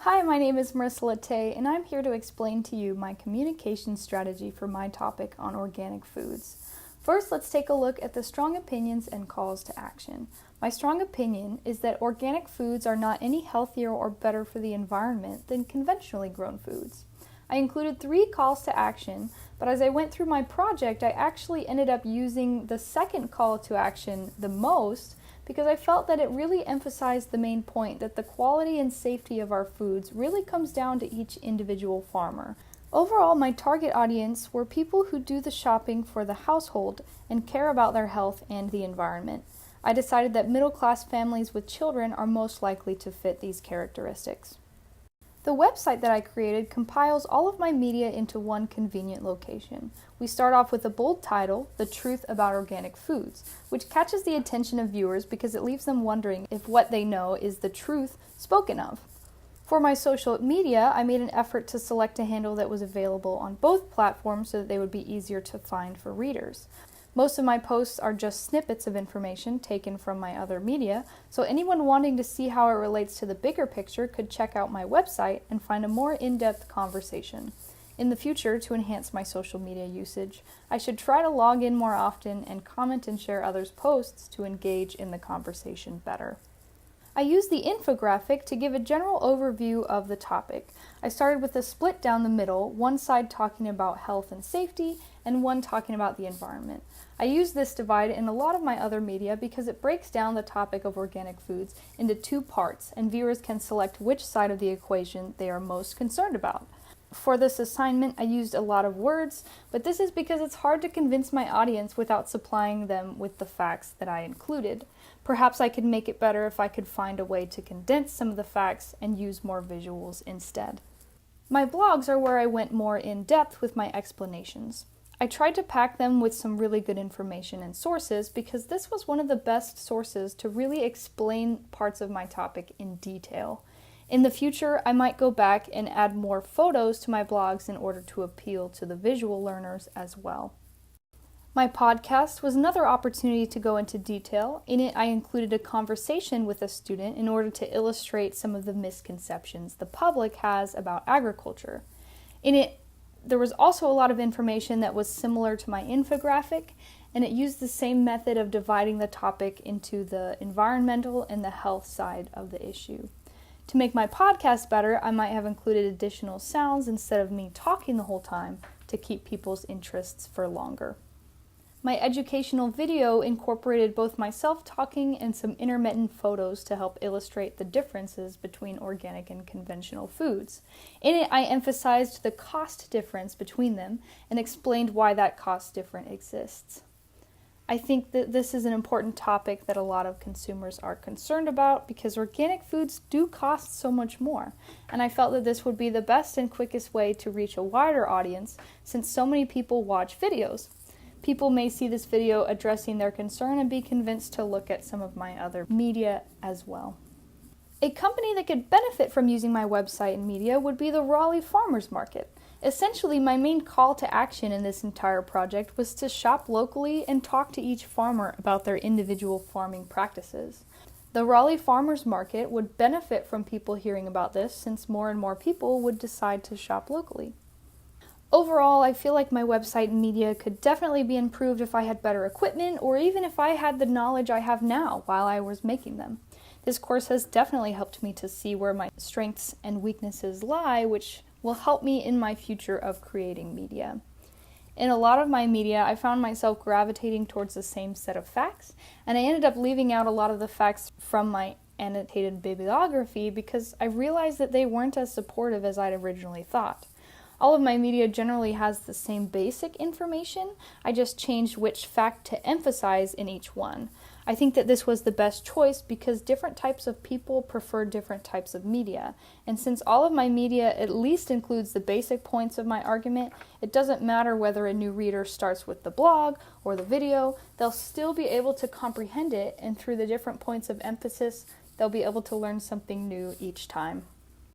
Hi, my name is Marissa Latte, and I'm here to explain to you my communication strategy for my topic on organic foods. First, let's take a look at the strong opinions and calls to action. My strong opinion is that organic foods are not any healthier or better for the environment than conventionally grown foods. I included 3 calls to action, but as I went through my project, I actually ended up using the second call to action the most because I felt that it really emphasized the main point that the quality and safety of our foods really comes down to each individual farmer. Overall, my target audience were people who do the shopping for the household and care about their health and the environment. I decided that middle-class families with children are most likely to fit these characteristics. The website that I created compiles all of my media into one convenient location. We start off with a bold title, The Truth About Organic Foods, which catches the attention of viewers because it leaves them wondering if what they know is the truth spoken of. For my social media, I made an effort to select a handle that was available on both platforms so that they would be easier to find for readers. Most of my posts are just snippets of information taken from my other media, so anyone wanting to see how it relates to the bigger picture could check out my website and find a more in-depth conversation. In the future, to enhance my social media usage, I should try to log in more often and comment and share others' posts to engage in the conversation better. I used the infographic to give a general overview of the topic. I started with a split down the middle, one side talking about health and safety, and one talking about the environment. I use this divide in a lot of my other media because it breaks down the topic of organic foods into 2 parts, and viewers can select which side of the equation they are most concerned about. For this assignment, I used a lot of words, but this is because it's hard to convince my audience without supplying them with the facts that I included. Perhaps I could make it better if I could find a way to condense some of the facts and use more visuals instead. My blogs are where I went more in depth with my explanations. I tried to pack them with some really good information and sources because this was one of the best sources to really explain parts of my topic in detail. In the future, I might go back and add more photos to my blogs in order to appeal to the visual learners as well. My podcast was another opportunity to go into detail. In it, I included a conversation with a student in order to illustrate some of the misconceptions the public has about agriculture. In it, there was also a lot of information that was similar to my infographic, and it used the same method of dividing the topic into the environmental and the health side of the issue. To make my podcast better, I might have included additional sounds instead of me talking the whole time to keep people's interests for longer. My educational video incorporated both myself talking and some intermittent photos to help illustrate the differences between organic and conventional foods. In it, I emphasized the cost difference between them and explained why that cost difference exists. I think that this is an important topic that a lot of consumers are concerned about because organic foods do cost so much more, and I felt that this would be the best and quickest way to reach a wider audience since so many people watch videos. People may see this video addressing their concern and be convinced to look at some of my other media as well. A company that could benefit from using my website and media would be the Raleigh Farmers Market. Essentially, my main call to action in this entire project was to shop locally and talk to each farmer about their individual farming practices. The Raleigh Farmers Market would benefit from people hearing about this since more and more people would decide to shop locally. Overall, I feel like my website and media could definitely be improved if I had better equipment or even if I had the knowledge I have now while I was making them. This course has definitely helped me to see where my strengths and weaknesses lie, which will help me in my future of creating media. In a lot of my media, I found myself gravitating towards the same set of facts, and I ended up leaving out a lot of the facts from my annotated bibliography because I realized that they weren't as supportive as I'd originally thought. All of my media generally has the same basic information, I just changed which fact to emphasize in each one. I think that this was the best choice because different types of people prefer different types of media, and since all of my media at least includes the basic points of my argument, it doesn't matter whether a new reader starts with the blog or the video, they'll still be able to comprehend it, and through the different points of emphasis, they'll be able to learn something new each time.